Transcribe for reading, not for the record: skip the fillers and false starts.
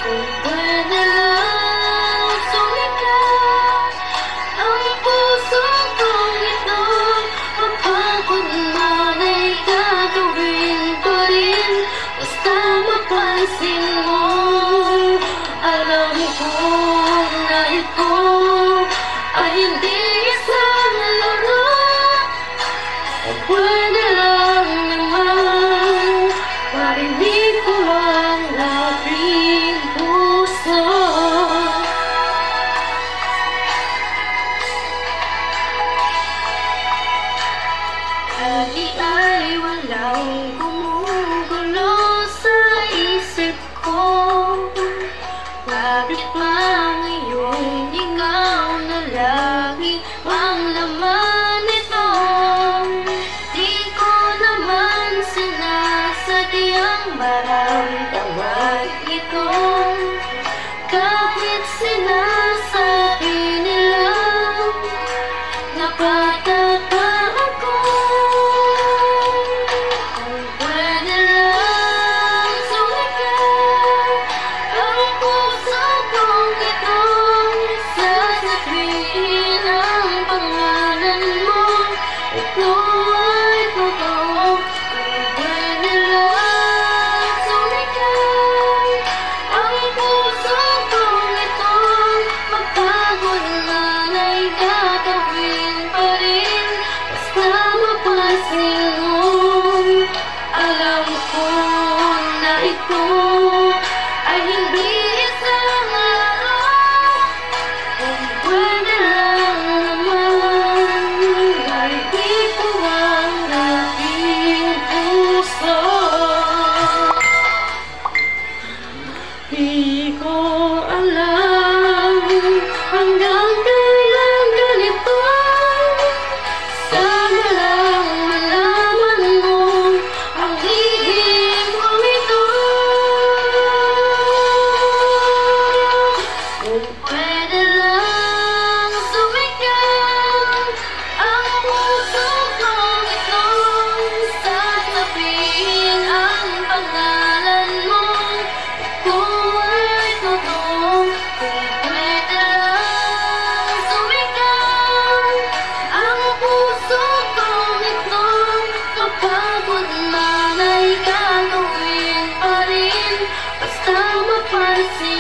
Pwede lang sumikat ang puso kong ito. Mapagod man ay gagawin ko rin, basta mapansin mo. Alam ko na ito ay hindi isang laro. Pwede lang naman marinig ko ang aking puso. Lagi ay walang gumugulo sa isip ko. Bakit ba ngayon ikaw na lagi ang laman nito? Di ko naman sinasadyang maramdaman ito. Kahit sinasabi nila na bata pa ako. Kung pwede lang sumikat ang puso kong ito, sasabihin ang pangalan mo. Ito ay totoo. Kung pwede lang sumikat ang puso kong ito, magpagod man ay gagawin pa rin, basta mapansin mo. Alam ko na ito ay hindi isang laro. Kung pwede lang naman marinig ko ang aking puso. Di ko alam hanggang kailan ganito. Sana lang malaman mo ang hihim kong ito. Kung pwede lang sumikat ang puso kong ito, sasabihin ang pangalan mo. Kung ay totoo, kung pwede lang sumikat ang puso kong ito, mapagod man ay gagawin pa rin, basta mapansin